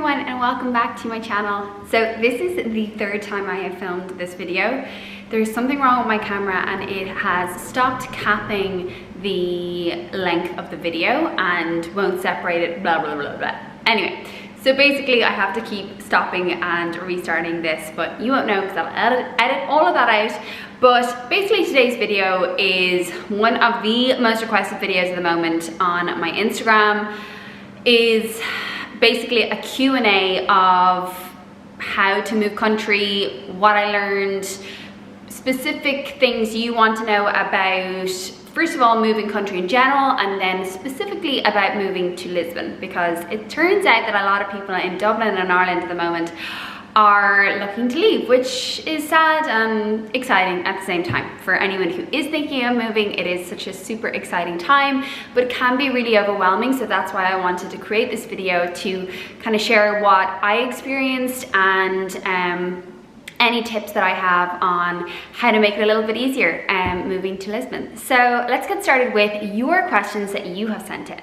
everyone and welcome back to my channel. So this is the third time I have filmed this video. There's something wrong with my camera and it has stopped capping the length of the video and won't separate it, blah blah blah blah. Anyway, so basically I have to keep stopping and restarting this, but you won't know because I'll edit all of that out. But basically today's video is one of the most requested videos at the moment on my Instagram. Is basically a Q&A of how to move country, what I learned, specific things you want to know about, first of all, moving country in general, and then specifically about moving to Lisbon, because it turns out that a lot of people in Dublin and Ireland at the moment are looking to leave, which is sad and exciting at the same time. For anyone who is thinking of moving, it is such a super exciting time, but it can be really overwhelming. So that's why I wanted to create this video, to kind of share what I experienced and any tips that I have on how to make it a little bit easier moving to Lisbon. So let's get started with your questions that you have sent in.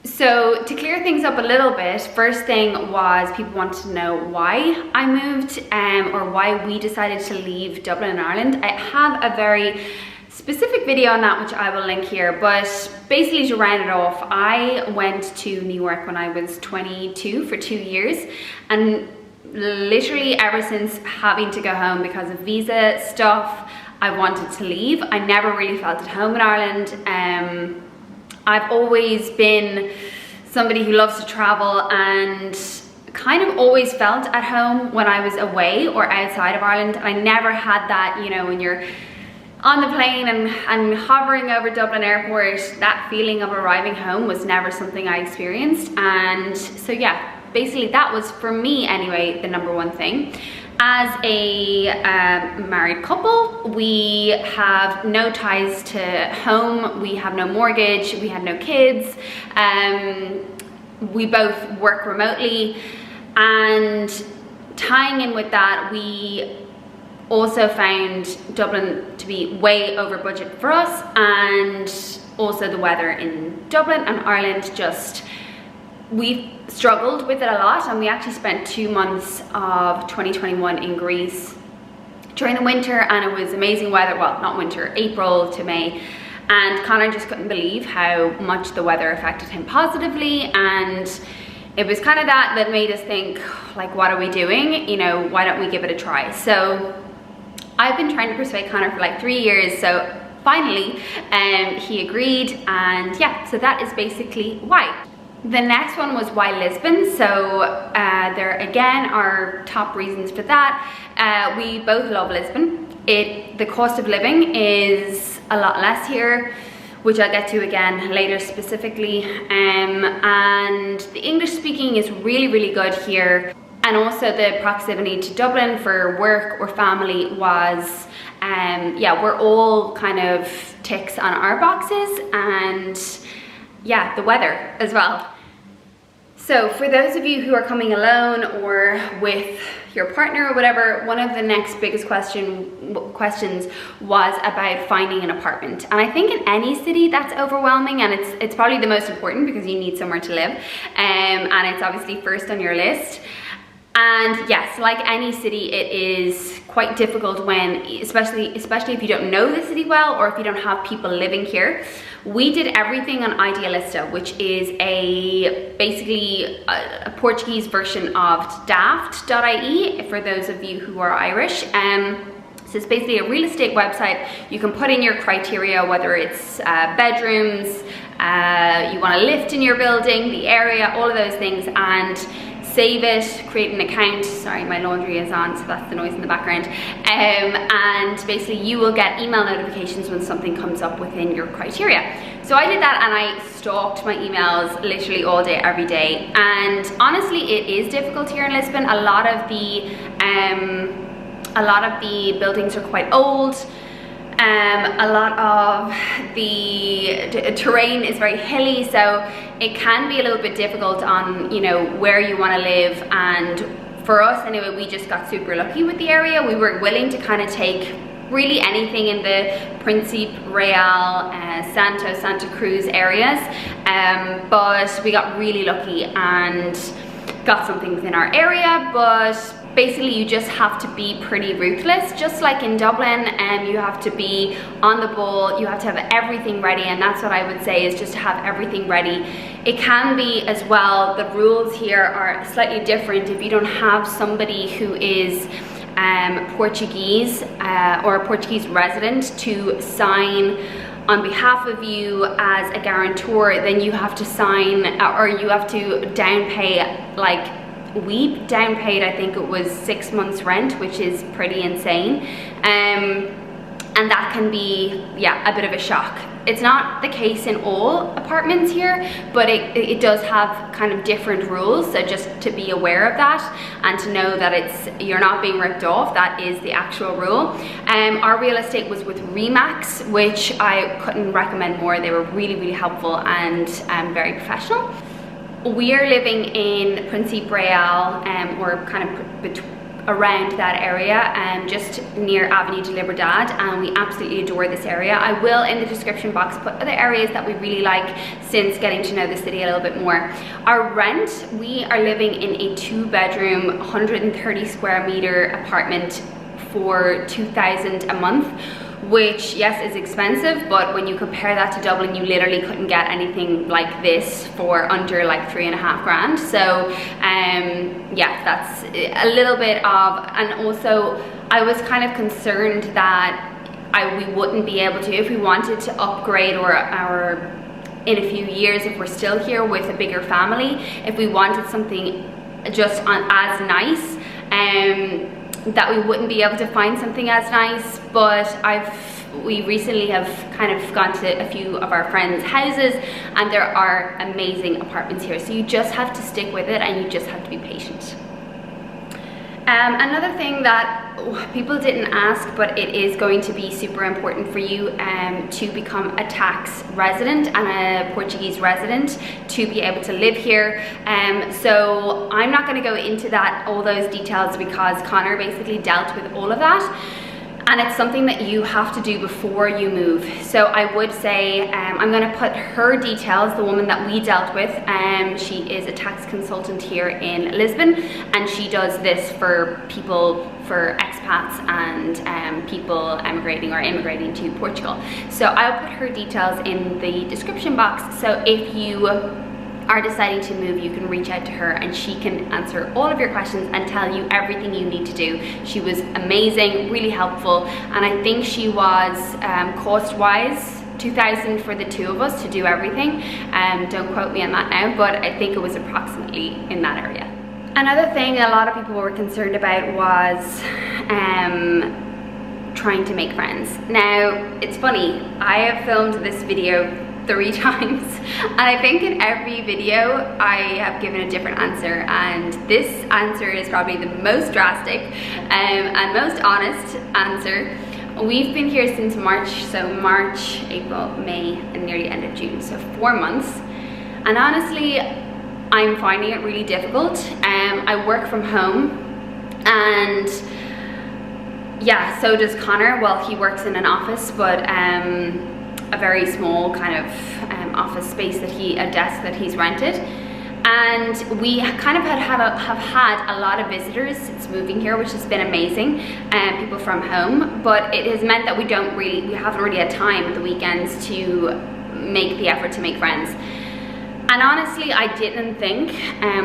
So to clear things up a little bit, first thing was people wanted to know why I moved or why we decided to leave Dublin and Ireland. I have a very specific video on that which I will link here, but basically to round it off, I went to New York when I was 22 for 2 years, and literally ever since having to go home because of visa stuff, I wanted to leave. I never really felt at home in Ireland. I've always been somebody who loves to travel and kind of always felt at home when I was away or outside of Ireland. I never had that, you know, when you're on the plane and hovering over Dublin airport, that feeling of arriving home was never something I experienced. And so yeah, basically that was, for me anyway, the number one thing. As a married couple, we have no ties to home, we have no mortgage, we have no kids, we both work remotely, and tying in with that, we also found Dublin to be way over budget for us, and also the weather in Dublin and Ireland just, we struggled with it a lot, and we actually spent 2 months of 2021 in Greece during the winter, and it was amazing weather. Well, not winter, April to May, and Connor just couldn't believe how much the weather affected him positively, and it was kind of that made us think, like, what are we doing? You know, why don't we give it a try? So I've been trying to persuade Connor for like 3 years, so finally he agreed, and yeah, so that is basically why. The next one was why Lisbon. So there again are top reasons for that. We both love Lisbon. The cost of living is a lot less here, which I'll get to again later specifically. And the English speaking is really, really good here. And also the proximity to Dublin for work or family was, yeah, we're all kind of ticks on our boxes, and yeah, the weather as well. So for those of you who are coming alone or with your partner or whatever, one of the next biggest questions was about finding an apartment. And I think in any city that's overwhelming, and it's probably the most important because you need somewhere to live, and it's obviously first on your list. And yes, like any city, it is quite difficult when, especially if you don't know the city well, or if you don't have people living here. We did everything on Idealista, which is basically a Portuguese version of daft.ie for those of you who are Irish. So it's basically a real estate website. You can put in your criteria, whether it's bedrooms, you want a lift in your building, the area, all of those things, and save it, create an account. Sorry, my laundry is on, so that's the noise in the background. And basically you will get email notifications when something comes up within your criteria. So I did that, and I stalked my emails literally all day, every day. And honestly, it is difficult here in Lisbon. A lot of the buildings are quite old. A lot of the terrain is very hilly, so it can be a little bit difficult on, you know, where you want to live. And for us anyway, we just got super lucky with the area. We were willing to kind of take really anything in the Príncipe, Real, Santa Cruz areas, but we got really lucky, and got something within our area, but basically you just have to be pretty ruthless, just like in Dublin, and you have to be on the ball, you have to have everything ready, and that's what I would say, is just to have everything ready. It can be as well, the rules here are slightly different if you don't have somebody who is Portuguese or a Portuguese resident to sign on behalf of you as a guarantor. Then you have to sign, or you have to down pay, like we down paid, I think it was 6 months rent, which is pretty insane, and that can be, yeah, a bit of a shock. It's not the case in all apartments here, but it does have kind of different rules, so just to be aware of that and to know that you're not being ripped off. That is the actual rule. Our real estate was with Remax, which I couldn't recommend more. They were really, really helpful and very professional. We are living in Príncipe Real, or kind of around that area, just near Avenue de Liberdade, and we absolutely adore this area. I will, in the description box, put other areas that we really like since getting to know the city a little bit more. Our rent, we are living in a 2-bedroom, 130 square meter apartment for 2,000 a month, which, yes, is expensive, but when you compare that to Dublin, you literally couldn't get anything like this for under like 3.5 grand. So yeah, that's a little bit of, and also I was kind of concerned that we wouldn't be able to, if we wanted to upgrade, or in a few years, if we're still here with a bigger family, if we wanted something just as nice, that we wouldn't be able to find something as nice. But we recently have kind of gone to a few of our friends' houses, and there are amazing apartments here, so you just have to stick with it and you just have to be patient. Another thing that people didn't ask, but it is going to be super important for you to become a tax resident and a Portuguese resident to be able to live here. So I'm not going to go into all those details, because Connor basically dealt with all of that. And it's something that you have to do before you move. So I would say, I'm gonna put her details, the woman that we dealt with. She is a tax consultant here in Lisbon, and she does this for people, for expats and people emigrating or immigrating to Portugal. So I'll put her details in the description box. So if you are deciding to move, you can reach out to her and she can answer all of your questions and tell you everything you need to do. She was amazing, really helpful, and I think she was cost-wise 2,000 for the two of us to do everything. Don't quote me on that now, but I think it was approximately in that area. Another thing a lot of people were concerned about was trying to make friends. Now, it's funny, I have filmed this video 3 times, and I think in every video I have given a different answer, and this answer is probably the most drastic and most honest answer. We've been here since March, so March, April, May, and nearly end of June, so 4 months, and honestly I'm finding it really difficult. I work from home, and yeah, so does Connor. Well, he works in an office, but a very small kind of office space, a desk that he's rented, and we kind of have had a lot of visitors since moving here, which has been amazing, people from home, but it has meant that we haven't really had time at the weekends to make the effort to make friends. And honestly, I didn't think,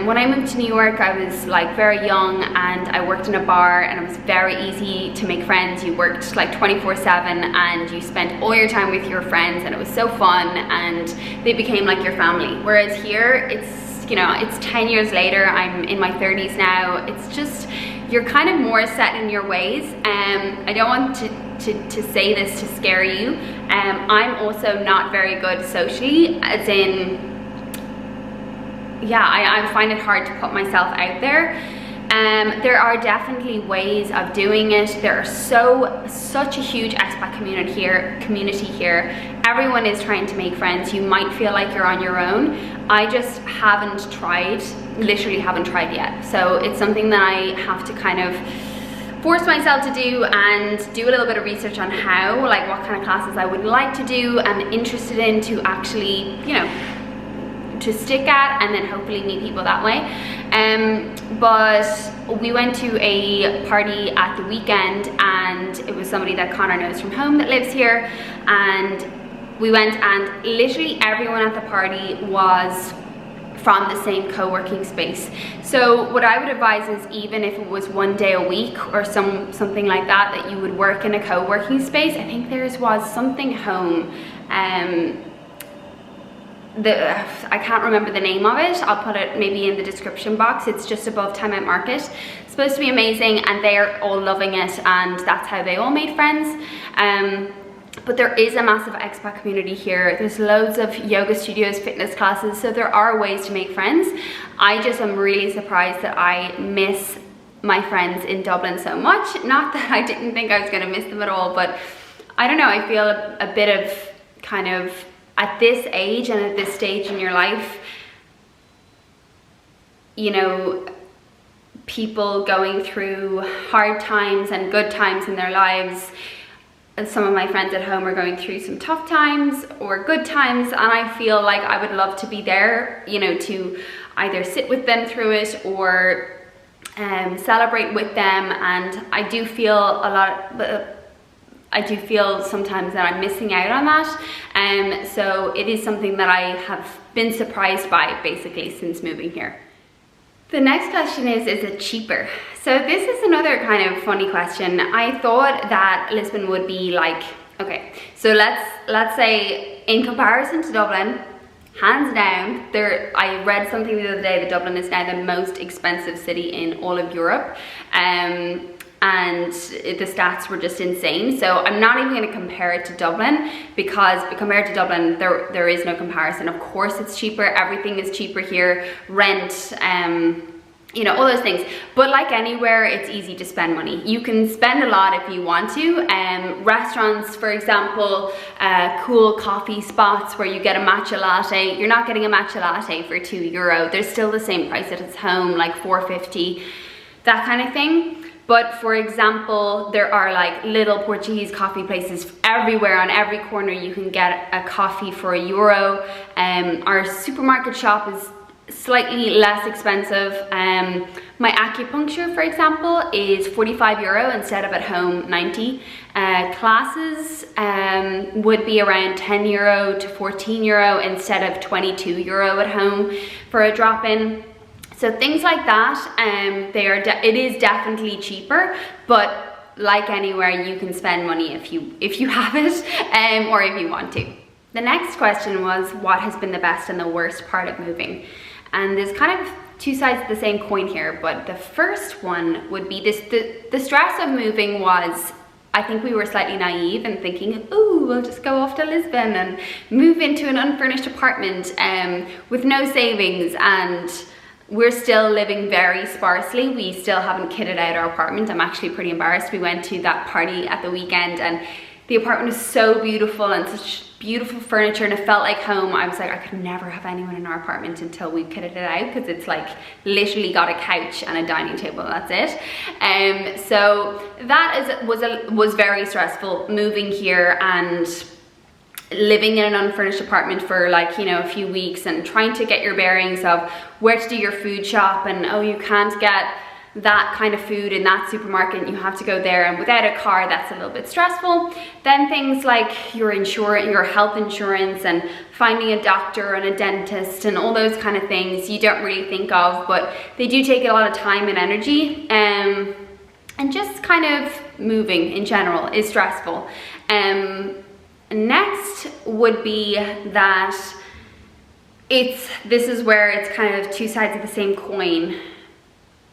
when I moved to New York, I was like very young and I worked in a bar, and it was very easy to make friends. You worked like 24/7 and you spent all your time with your friends, and it was so fun, and they became like your family. Whereas here, it's, you know, it's 10 years later, I'm in my 30s now, it's just, you're kind of more set in your ways. I don't want to say this to scare you. I'm also not very good socially, as in, yeah, I find it hard to put myself out there. There are definitely ways of doing it. There are such a huge expat community here. Everyone is trying to make friends. You might feel like you're on your own. I just haven't tried, literally haven't tried yet. So it's something that I have to kind of force myself to do, and do a little bit of research on how, like what kind of classes I would like to do and interested in to actually, you know, to stick at, and then hopefully meet people that way. But we went to a party at the weekend, and it was somebody that Connor knows from home that lives here, and we went, and literally everyone at the party was from the same co-working space. So what I would advise is, even if it was one day a week or something like that, that you would work in a co-working space. I think theirs was something home. I can't remember the name of it. I'll put it maybe in the description box. It's just above Time Out Market. It's supposed to be amazing, and they're all loving it, and that's how they all made friends. But there is a massive expat community here. There's loads of yoga studios, fitness classes, so there are ways to make friends. I just am really surprised that I miss my friends in Dublin so much. Not that I didn't think I was going to miss them at all, but I don't know, I feel a bit of kind of, at this age and at this stage in your life, you know, people going through hard times and good times in their lives. And some of my friends at home are going through some tough times or good times, and I feel like I would love to be there, you know, to either sit with them through it or celebrate with them. And I do feel sometimes that I'm missing out on that. So it is something that I have been surprised by basically since moving here. The next question is it cheaper? So this is another kind of funny question. I thought that Lisbon would be like, okay, so let's say in comparison to Dublin, hands down, I read something the other day that Dublin is now the most expensive city in all of Europe. And the stats were just insane. So I'm not even going to compare it to Dublin, because compared to Dublin, there is no comparison. Of course it's cheaper, everything is cheaper here, rent, you know, all those things. But like anywhere, it's easy to spend money. You can spend a lot if you want to. Restaurants, for example, cool coffee spots where you get a matcha latte. You're not getting a matcha latte for €2. There's still the same price at its home, like €4.50, that kind of thing. But for example, there are like little Portuguese coffee places everywhere. On every corner you can get a coffee for €1. Our supermarket shop is slightly less expensive. My acupuncture, for example, is €45 instead of at home 90. Classes would be around €10 to €14 instead of €22 at home for a drop-in. So things like that, it is definitely cheaper, but like anywhere, you can spend money if you have it, or if you want to. The next question was, what has been the best and the worst part of moving? And there's kind of two sides of the same coin here, but the first one would be this: the stress of moving was, I think we were slightly naive and thinking, ooh, we'll just go off to Lisbon and move into an unfurnished apartment with no savings, and we're still living very sparsely. We still haven't kitted out our apartment. I'm actually pretty embarrassed. We went to that party at the weekend and the apartment was so beautiful and such beautiful furniture, and it felt like home. I was like, I could never have anyone in our apartment until we kitted it out, because it's like literally got a couch and a dining table, that's it. So that was very stressful, moving here and living in an unfurnished apartment for like, you know, a few weeks, and trying to get your bearings of where to do your food shop, and oh, you can't get that kind of food in that supermarket, you have to go there, and without a car that's a little bit stressful. Then things like your insurance, your health insurance, and finding a doctor and a dentist and all those kind of things you don't really think of, but they do take a lot of time and energy, and just kind of moving in general is stressful. Next would be that this is where it's kind of two sides of the same coin.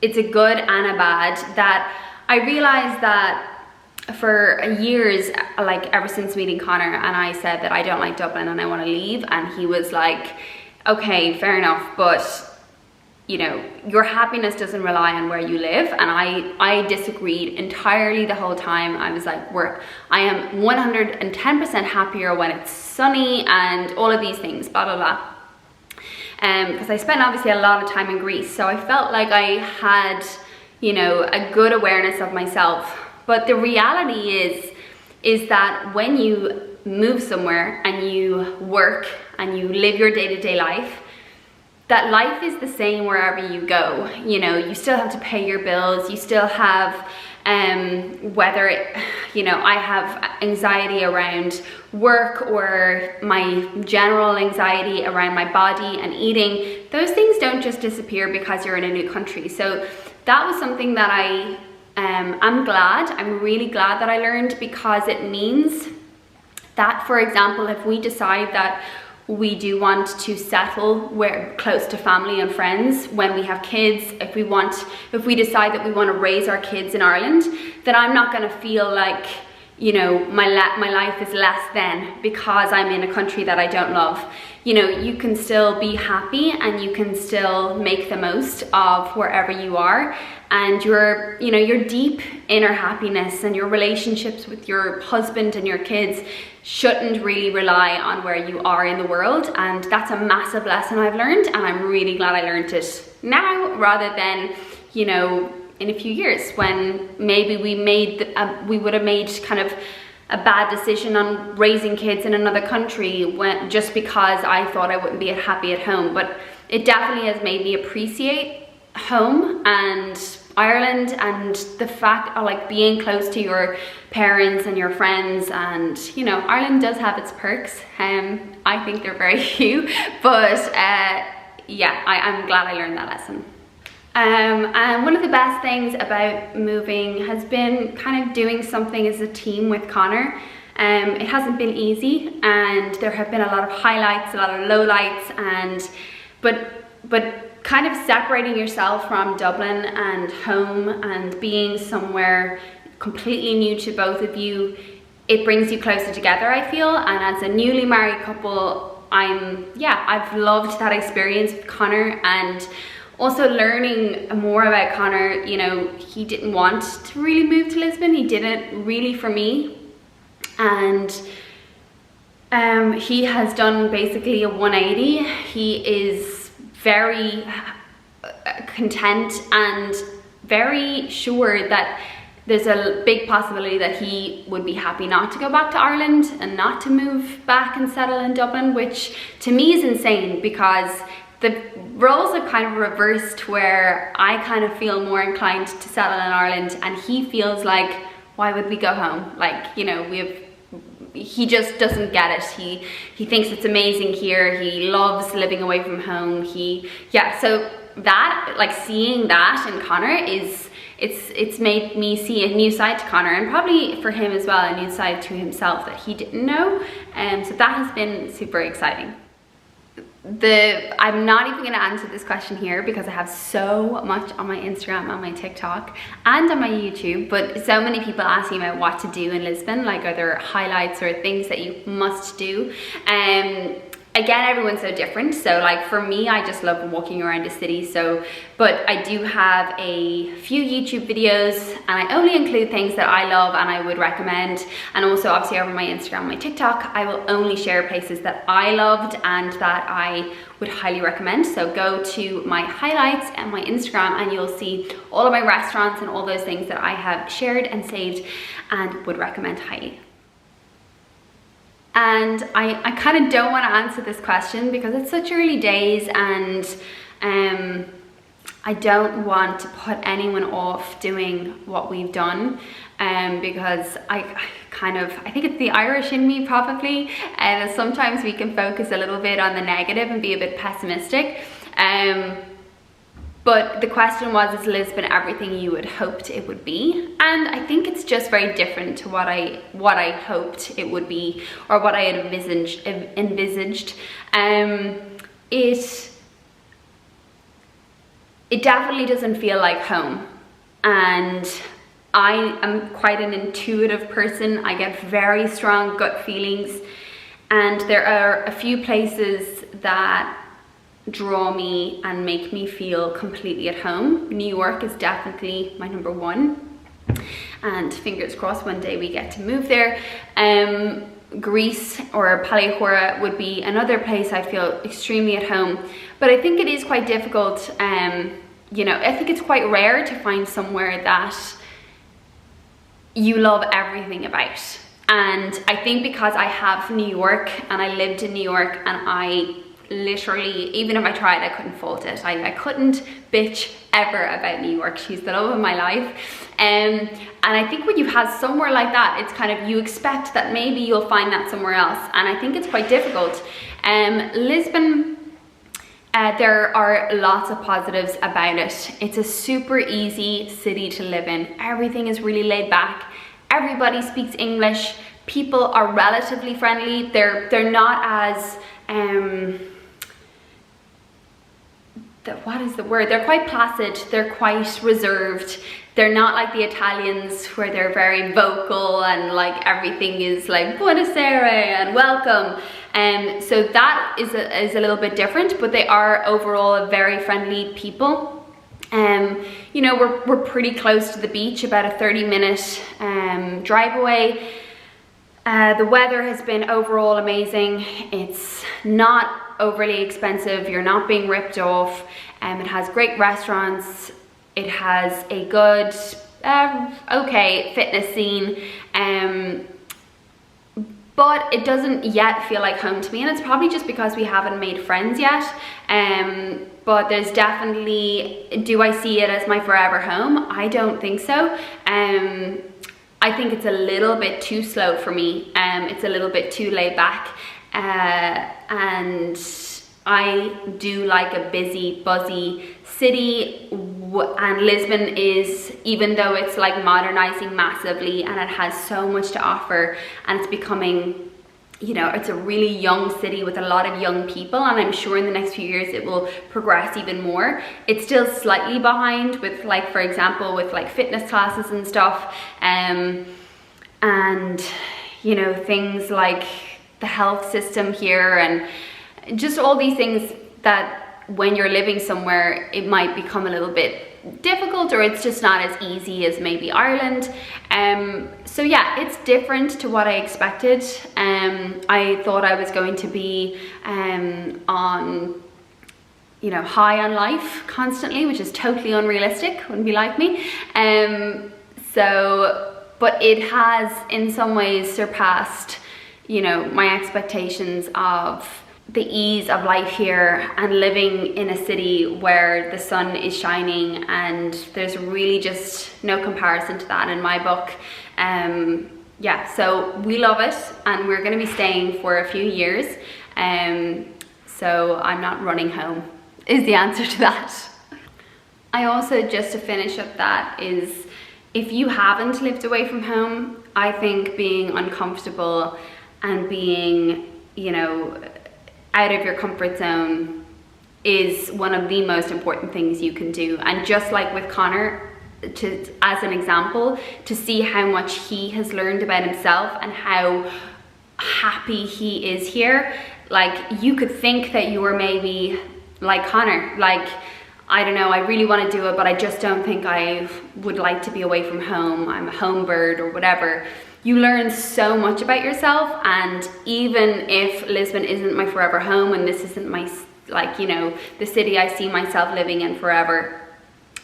It's a good and a bad. That I realized that for years, like ever since meeting Connor, and I said that I don't like Dublin and I want to leave, and he was like, okay, fair enough, but you know, your happiness doesn't rely on where you live. And I disagreed entirely the whole time. I was like, I am 110% happier when it's sunny and all of these things, blah, blah, blah. Because I spent obviously a lot of time in Greece, so I felt like I had, you know, a good awareness of myself. But the reality is that when you move somewhere and you work and you live your day-to-day life, that life is the same wherever you go. You know, you still have to pay your bills, you still have whether it, you know, I have anxiety around work or my general anxiety around my body and eating. Those things don't just disappear because you're in a new country. So that was something that I'm really glad that I learned, because it means that, for example, if we decide that we do want to settle where close to family and friends when we have kids, if we decide that we want to raise our kids in Ireland, then I'm not going to feel like, you know, my life is less than because I'm in a country that I don't love. You know, you can still be happy and you can still make the most of wherever you are, and your deep inner happiness and your relationships with your husband and your kids shouldn't really rely on where you are in the world. And that's a massive lesson I've learned, and I'm really glad I learned it now rather than, you know, in a few years when maybe we would have made kind of a bad decision on raising kids in another country just because I thought I wouldn't be happy at home. But it definitely has made me appreciate home and Ireland, and the fact of like being close to your parents and your friends. And you know, Ireland does have its perks. I think they're very few, but yeah, I'm glad I learned that lesson. And one of the best things about moving has been kind of doing something as a team with Connor. It hasn't been easy, and there have been a lot of highlights, a lot of lowlights, but kind of separating yourself from Dublin and home and being somewhere completely new to both of you, it brings you closer together, I feel. And as a newly married couple, I've loved that experience with Connor, and also learning more about Connor. You know, he didn't want to really move to Lisbon. He did it really for me, and he has done basically a 180. He is very content and very sure that there's a big possibility that he would be happy not to go back to Ireland and not to move back and settle in Dublin, which to me is insane, because the roles are kind of reversed, where I kind of feel more inclined to settle in Ireland and he feels like, why would we go home? Like, you know, he just doesn't get it. He thinks it's amazing here. He loves living away from home. So that, like, seeing that in Connor it's made me see a new side to Connor, and probably for him as well, a new side to himself that he didn't know. So that has been super exciting. I'm not even going to answer this question here because I have so much on my Instagram, on my TikTok, and on my YouTube, but so many people ask me about what to do in Lisbon, like are there highlights or things that you must do. Again, everyone's so different. So like for me, I just love walking around the city. But I do have a few YouTube videos, and I only include things that I love and I would recommend. And also obviously over my Instagram, my TikTok, I will only share places that I loved and that I would highly recommend. So go to my highlights and my Instagram and you'll see all of my restaurants and all those things that I have shared and saved and would recommend highly. And I kind of don't want to answer this question because it's such early days, and I don't want to put anyone off doing what we've done, because I think it's the Irish in me probably, and sometimes we can focus a little bit on the negative and be a bit pessimistic. But the question was, is Lisbon everything you had hoped it would be? And I think it's just very different to what I hoped it would be, or what I had envisaged. It definitely doesn't feel like home. And I am quite an intuitive person. I get very strong gut feelings. And there are a few places that draw me and make me feel completely at home. New York is definitely my number one, and fingers crossed one day we get to move there. Greece or Palihora would be another place I feel extremely at home, but I think it is quite difficult. You know, I think it's quite rare to find somewhere that you love everything about. And I think because I have New York and I lived in New York and I literally, even if I tried, I couldn't fault it. I couldn't bitch ever about New York. She's the love of my life. And I think when you have somewhere like that, it's kind of, you expect that maybe you'll find that somewhere else. And I think it's quite difficult. Lisbon, there are lots of positives about it. It's a super easy city to live in. Everything is really laid back. Everybody speaks English. People are relatively friendly. They're not as, what is the word? They're quite placid. They're quite reserved. They're not like the Italians where they're very vocal and like everything is like buonasera and welcome. So that is a little bit different, but they are overall a very friendly people. You know, we're pretty close to the beach, about a 30-minute drive away. The weather has been overall amazing. It's not overly expensive. You're not being ripped off. It has great restaurants. It has a good, okay fitness scene. But it doesn't yet feel like home to me, and it's probably just because we haven't made friends yet. But there's definitely, do I see it as my forever home? I don't think so. I think it's a little bit too slow for me. It's a little bit too laid back. And I do like a busy, buzzy city. And Lisbon is, even though it's like modernizing massively and it has so much to offer, and it's becoming, you know, it's a really young city with a lot of young people, and I'm sure in the next few years it will progress even more. It's still slightly behind with, like, for example, with like fitness classes and stuff, and you know, things like the health system here and just all these things that when you're living somewhere it might become a little bit difficult, or it's just not as easy as maybe Ireland. So yeah, it's different to what I expected. I thought I was going to be on, you know, high on life constantly, which is totally unrealistic, wouldn't be like me. But it has in some ways surpassed, you know, my expectations of the ease of life here and living in a city where the sun is shining, and there's really just no comparison to that in my book. Yeah, so we love it, and we're going to be staying for a few years. So I'm not running home is the answer to that. I also, just to finish up that, is if you haven't lived away from home, I think being uncomfortable and being, you know, out of your comfort zone is one of the most important things you can do. And just like with Connor, as an example, to see how much he has learned about himself and how happy he is here, like, you could think that you were maybe like Connor, like, I don't know, I really want to do it, but I just don't think I would like to be away from home. I'm a home bird or whatever. You learn so much about yourself, and even if Lisbon isn't my forever home and this isn't my, like, you know, the city I see myself living in forever,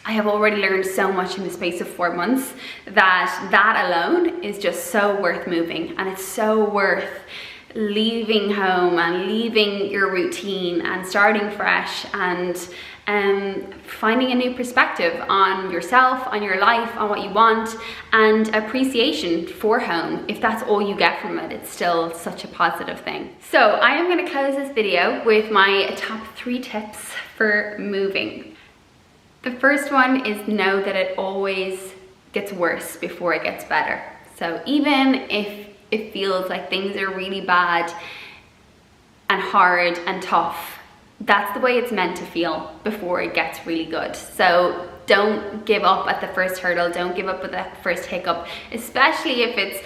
I have already learned so much in the space of 4 months that alone is just so worth moving, and it's so worth leaving home and leaving your routine and starting fresh and finding a new perspective on yourself, on your life, on what you want, and appreciation for home. If that's all you get from it, it's still such a positive thing. So I am going to close this video with my top 3 tips for moving. The first one is know that it always gets worse before it gets better. So even if it feels like things are really bad and hard and tough, that's the way it's meant to feel before it gets really good. So don't give up at the first hurdle, don't give up at that first hiccup, especially if it's,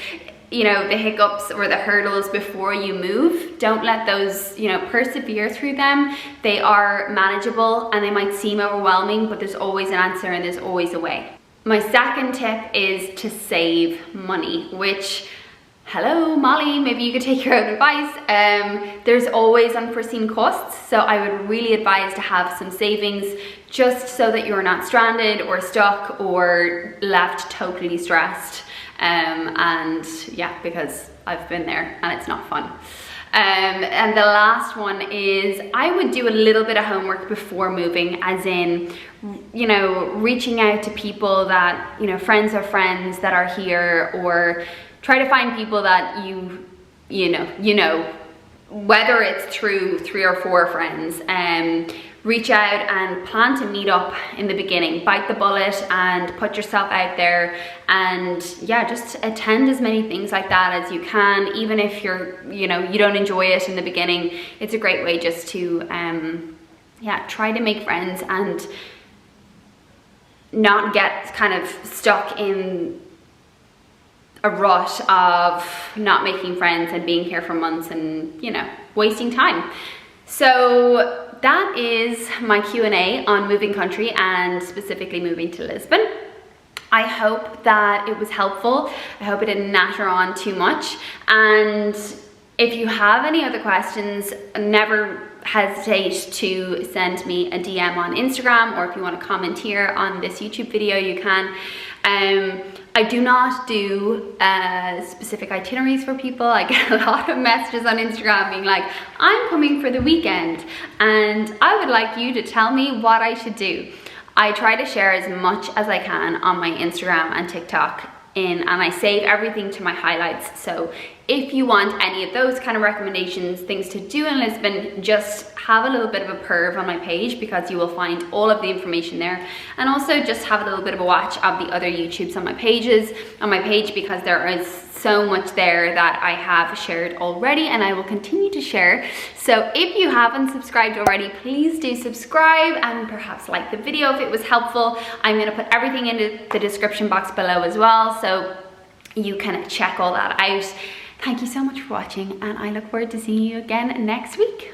you know, the hiccups or the hurdles before you move. Don't let those, you know, persevere through them. They are manageable and they might seem overwhelming, but there's always an answer and there's always a way. My second tip is to save money, which, hello Molly, maybe you could take your own advice. There's always unforeseen costs, so I would really advise to have some savings just so that you're not stranded or stuck or left totally stressed. And yeah, because I've been there and it's not fun. And the last one is I would do a little bit of homework before moving, as in, you know, reaching out to people that, you know, friends of friends that are here, or try to find people that you know, whether it's through 3 or 4 friends, reach out and plan to meet up in the beginning. Bite the bullet and put yourself out there, and yeah, just attend as many things like that as you can. Even if you're, you know, you don't enjoy it in the beginning, it's a great way just to yeah, try to make friends and not get kind of stuck in a rut of not making friends and being here for months and, you know, wasting time. So that is my Q&A on moving country and specifically moving to Lisbon. I hope that it was helpful. I hope it didn't natter on too much. And if you have any other questions, never hesitate to send me a DM on Instagram, or if you want to comment here on this YouTube video, you can. I do not do specific itineraries for people. I get a lot of messages on Instagram being like, I'm coming for the weekend and I would like you to tell me what I should do. I try to share as much as I can on my Instagram and TikTok, and I save everything to my highlights. So if you want any of those kind of recommendations, things to do in Lisbon, just have a little bit of a perv on my page, because you will find all of the information there. And also just have a little bit of a watch of the other YouTubes on my page, because there is so much there that I have shared already and I will continue to share. So if you haven't subscribed already, please do subscribe and perhaps like the video if it was helpful. I'm going to put everything in the description box below as well, so you can check all that out. Thank you so much for watching, and I look forward to seeing you again next week.